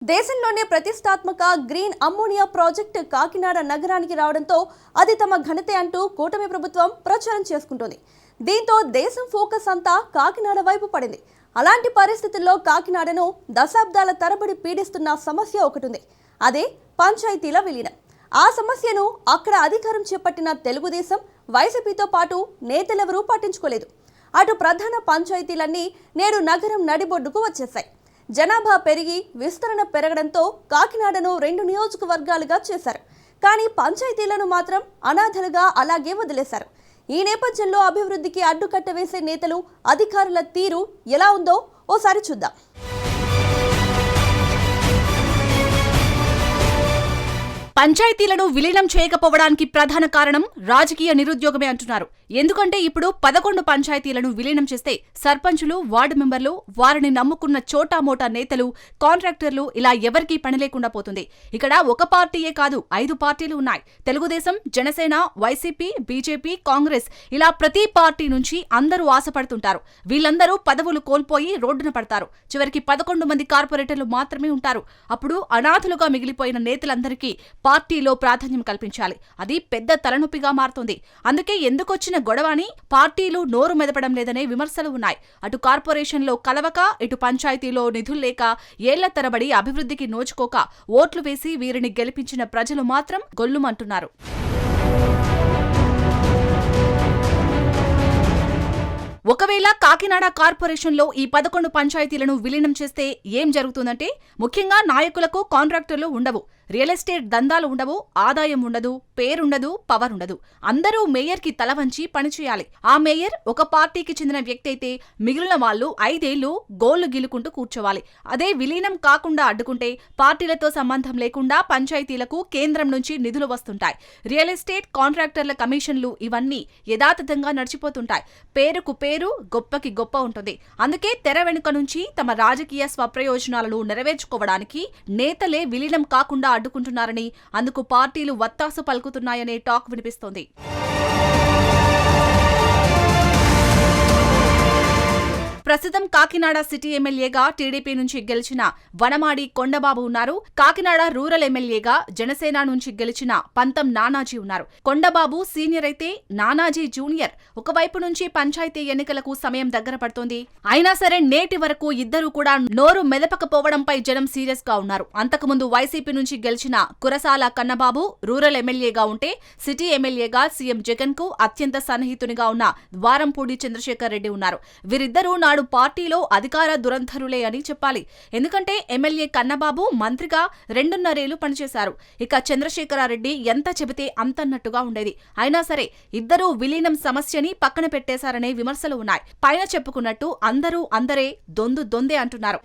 దేశంలోనే ప్రతిష్టాత్మక green ammonia project Kakinada నగరానికి రావడంతో అది తమ ఘనతే అంటూ కూటమి ప్రభుత్వం ప్రచారం చేసుకుంటోంది. దీంతో దేశం ఫోకస్ అంతా కాకినాడ వైపు పడింది. అలాంటి పరిస్థితుల్లో కాకినాడను దశాబ్దాల తరబడి పీడిస్తున్న సమస్య ఒకటి ఉంది. అదే పంచాయతీల విలీనం. ఆ సమస్యను అక్కడ అధికారం చేపట్టిన తెలుగుదేశం, వైసీపీతో పాటు నేతలెవరూ పట్టించుకోలేదు. అటు ప్రధాన పంచాయతీలన్నీ నేడు నగరం నడిబొడ్డుకు వచ్చేశాయి. జనాభా పెరిగి విస్తరణ పెరగడంతో కాకినాడను 2 నియోజకవర్గాలుగా చేశారు. కానీ పంచాయతీలను మాత్రం అనాథలుగా అలాగే వదిలేశారు. ఈ నేపథ్యంలో అభివృద్ధికి అడ్డుకట్ట వేసే నేతలు, అధికారుల తీరు ఎలా ఉందో ఓసారి చూద్దాం. పంచాయతీలను విలీనం చేయకపోవడానికి ప్రధాన కారణం రాజకీయ నిరుద్యోగమే అంటున్నారు. ఎందుకంటే ఇప్పుడు 11 పంచాయతీలను విలీనం చేస్తే సర్పంచులు, వార్డు మెంబర్లు, వారిని నమ్ముకున్న చోటామోటా నేతలు, కాంట్రాక్టర్లు ఇలా ఎవరికీ పని లేకుండా పోతుంది. ఇక్కడ ఒక పార్టీయే కాదు, 5 పార్టీలు ఉన్నాయి. తెలుగుదేశం, జనసేన, వైసీపీ, బీజేపీ, కాంగ్రెస్ ఇలా ప్రతి పార్టీ నుంచి అందరూ ఆశపడుతుంటారు. వీళ్ళందరూ పదవులు కోల్పోయి రోడ్డున పడతారు. చివరికి 11 మంది కార్పొరేటర్లు మాత్రమే ఉంటారు. అప్పుడు అనాథలుగా మిగిలిపోయిన నేతలందరికీ పార్టీలో ప్రాధాన్యం కల్పించాలి. అది పెద్ద తలనొప్పిగా మారుతుంది. అందుకే ఎందుకొచ్చిన గొడవని పార్టీలు నోరు మెదపడం లేదనే విమర్శలు ఉన్నాయి. అటు కార్పొరేషన్లో కలవక, ఇటు పంచాయతీలో నిధుల్లేక, ఏళ్ల తరబడి అభివృద్ధికి నోచుకోక ఓట్లు వేసి వీరిని గెలిపించిన ప్రజలు మాత్రం గొల్లుమంటున్నారు. ఒకవేళ కాకినాడ కార్పొరేషన్లో ఈ 11 పంచాయతీలను విలీనం చేస్తే ఏం జరుగుతుందంటే, ముఖ్యంగా నాయకులకు, కాంట్రాక్టర్లు ఉండవు, రియల్ ఎస్టేట్ దందాలు ఉండవు, ఆదాయం ఉండదు, పేరుండదు, పవర్ ఉండదు. అందరూ మేయర్కి తల వంచి పనిచేయాలి. ఆ మేయర్ ఒక పార్టీకి చెందిన వ్యక్తి అయితే మిగిలిన వాళ్ళు 5 ఏళ్లు గోళ్లు గీలుకుంటూ కూర్చోవాలి. అదే విలీనం కాకుండా అడ్డుకుంటే పార్టీలతో సంబంధం లేకుండా పంచాయతీలకు కేంద్రం నుంచి నిధులు వస్తుంటాయి. రియల్ ఎస్టేట్, కాంట్రాక్టర్ల కమిషన్లు ఇవన్నీ యథాతథంగా నడిచిపోతుంటాయి. పేరుకు పేరు, గొప్పకి గొప్ప ఉంటుంది. అందుకే తెర వెనుక నుంచి తమ రాజకీయ స్వప్రయోజనాలను నెరవేర్చుకోవడానికి నేతలే విలీనం కాకుండా అడ్డుకుంటున్నారని, అందుకు పార్టీలు వత్తాసు పలుకుతున్నాయనే టాక్ వినిపిస్తోంది. ప్రస్తుతం కాకినాడ సిటీ ఎమ్మెల్యేగా టీడీపీ నుంచి గెలిచిన వనమాడి కొండబాబు ఉన్నారు. కాకినాడ రూరల్ ఎమ్మెల్యేగా జనసేన నుంచి గెలిచిన పంతం నానాజీ ఉన్నారు. కొండబాబు సీనియర్ అయితే నానాజీ జూనియర్. ఒకవైపు నుంచి పంచాయతీ ఎన్నికలకు సమయం దగ్గర పడుతోంది. అయినా సరే నేటి వరకు ఇద్దరూ కూడా నోరు మెదపకపోవడంపై జనం సీరియస్ గా ఉన్నారు. అంతకుముందు వైసీపీ నుంచి గెలిచిన కురసాల కన్నబాబు రూరల్ ఎమ్మెల్యేగా ఉంటే, సిటీ ఎమ్మెల్యేగా సీఎం జగన్ కు అత్యంత సన్నిహితునిగా ఉన్న ద్వారంపూడి చంద్రశేఖర్ రెడ్డి ఉన్నారు. వీరిద్దరూ నాడు పార్టీలో అధికార దురంధరులే అని చెప్పాలి. ఎందుకంటే ఎమ్మెల్యే కన్నబాబు మంత్రిగా 2.5 ఏళ్లు పనిచేశారు. ఇక చంద్రశేఖరారెడ్డి ఎంత చెబితే అంతన్నట్టుగా ఉండేది. అయినా సరే ఇద్దరూ విలీనం సమస్యని పక్కన పెట్టేశారనే విమర్శలు ఉన్నాయి. పైన చెప్పుకున్నట్టు అందరూ అందరే, దొందు దొందే అంటున్నారు.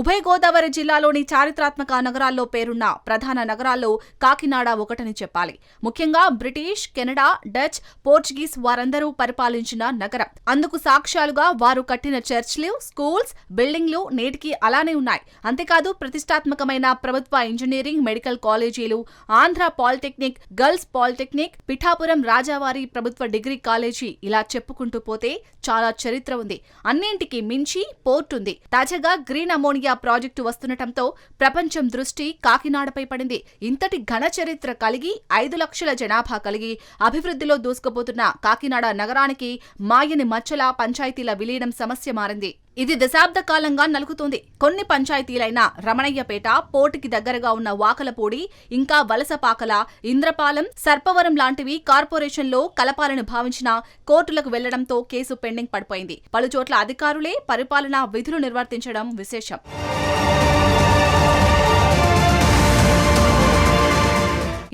ఉభయ గోదావరి జిల్లాలోని చారిత్రాత్మక నగరాల్లో పేరున్న ప్రధాన నగరాల్లో కాకినాడ ఒకటని చెప్పాలి. ముఖ్యంగా బ్రిటిష్, కెనడా, డచ్, పోర్చుగీస్ వారందరూ పరిపాలించిన నగరం. అందుకు సాక్ష్యాలుగా వారు కట్టిన చర్చ్లు, స్కూల్స్, బిల్డింగ్లు నేటికి అలానే ఉన్నాయి. అంతేకాదు ప్రతిష్టాత్మకమైన ప్రభుత్వ ఇంజనీరింగ్, మెడికల్ కాలేజీలు, Andhra polytechnic, girls polytechnic, Pithapuram రాజావారి ప్రభుత్వ డిగ్రీ కాలేజీ ఇలా చెప్పుకుంటూ పోతే చాలా చరిత్ర ఉంది. అన్నింటికి మించి పోర్ట్ ఉంది. తాజాగా గ్రీన్ అమోనియా ప్రాజెక్టు వస్తుండటంతో ప్రపంచం దృష్టి కాకినాడపై పడింది. ఇంతటి ఘన చరిత్ర కలిగి 5 లక్షల జనాభా కలిగి అభివృద్ధిలో దూసుకుపోతున్న కాకినాడ నగరానికి మాయని మచ్చల పంచాయతీల విలీనం సమస్య మారింది. ఇది దశాబ్ద కాలంగా నలుగుతోంది. కొన్ని పంచాయతీలైన రమణయ్యపేట, పోర్టుకి దగ్గరగా ఉన్న వాకలపూడి, ఇంకా వలసపాకల, ఇంద్రపాలెం, సర్పవరం లాంటివి కార్పొరేషన్లో కలపాలని భావించిన కోర్టులకు వెళ్లడంతో కేసు పెండింగ్ పడిపోయింది. పలుచోట్ల అధికారులే పరిపాలనా విధులు నిర్వర్తించడం విశేషం.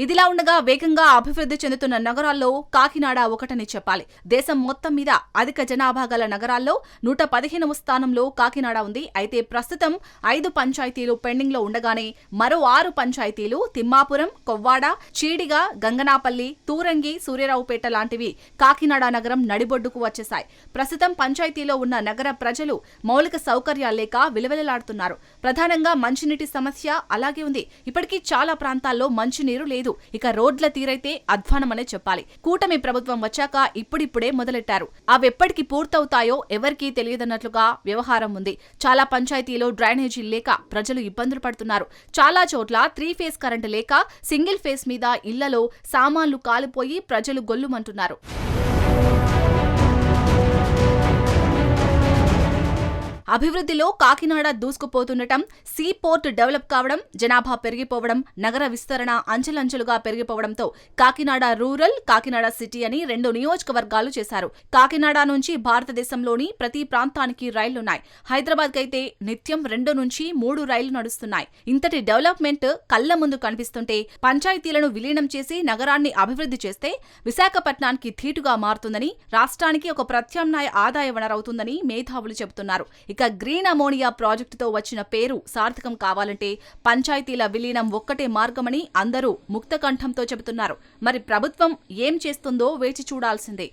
ఇదిలా ఉండగా వేగంగా అభివృద్ధి చెందుతున్న నగరాల్లో కాకినాడ ఒకటని చెప్పాలి. దేశం మొత్తం మీద అధిక జనాభా గల నగరాల్లో 115వ స్థానంలో కాకినాడ ఉంది. అయితే ప్రస్తుతం 5 పంచాయతీలు పెండింగ్ లో ఉండగానే మరో 6 పంచాయతీలు తిమ్మాపురం, కొవ్వాడ, చీడిగ, గంగనాపల్లి, తూరంగి, సూర్యరావుపేట లాంటివి కాకినాడ నగరం నడిబొడ్డుకు వచ్చేశాయి. ప్రస్తుతం పంచాయతీలో ఉన్న నగర ప్రజలు మౌలిక సౌకర్యాలు లేక విలవిలలాడుతున్నారు. ప్రధానంగా మంచినీటి సమస్య అలాగే ఉంది. ఇప్పటికీ చాలా ప్రాంతాల్లో మంచినీరు లేదు. తెలీదు. ఇక రోడ్ల తీరైతే అధ్వానమనే చెప్పాలి. కూటమి ప్రభుత్వం వచ్చాక ఇప్పుడిప్పుడే మొదలెట్టారు. అవెప్పటికి పూర్తవుతాయో ఎవరికీ తెలియదన్నట్లుగా వ్యవహారం ఉంది. చాలా పంచాయతీలో డ్రైనేజీ లేక ప్రజలు ఇబ్బందులు పడుతున్నారు. చాలా చోట్ల 3 ఫేజ్ కరెంటు లేక సింగిల్ ఫేజ్ మీద ఇళ్లలో సామాన్లు కాలిపోయి ప్రజలు గొల్లుమంటున్నారు. అభివృద్ధిలో కాకినాడ దూసుకుపోతుండటం, సీ పోర్ట్ డెవలప్ కావడం, జనాభా పెరిగిపోవడం, నగర విస్తరణ అంచెలంచెలుగా పెరిగిపోవడంతో కాకినాడ రూరల్, కాకినాడ సిటీ అని 2 నియోజకవర్గాలు చేశారు. కాకినాడ నుంచి భారతదేశంలోని ప్రతి ప్రాంతానికి రైళ్లున్నాయి. హైదరాబాద్కైతే నిత్యం 2 నుంచి 3 రైళ్లు నడుస్తున్నాయి. ఇంతటి డెవలప్మెంట్ కళ్ల ముందు కనిపిస్తుంటే పంచాయతీలను విలీనం చేసి నగరాన్ని అభివృద్ధి చేస్తే విశాఖపట్నానికి ధీటుగా మారుతుందని, రాష్ట్రానికి ఒక ప్రత్యామ్నాయ ఆదాయ వనరవుతుందని మేధావులు చెబుతున్నారు. ఇక గ్రీన్ అమోనియా ప్రాజెక్టుతో వచ్చిన పేరు సార్థకం కావాలంటే పంచాయతీల విలీనం ఒక్కటే మార్గమని అందరూ ముక్తకంఠంతో చెబుతున్నారు. మరి ప్రభుత్వం ఏం చేస్తుందో వేచి చూడాల్సిందే.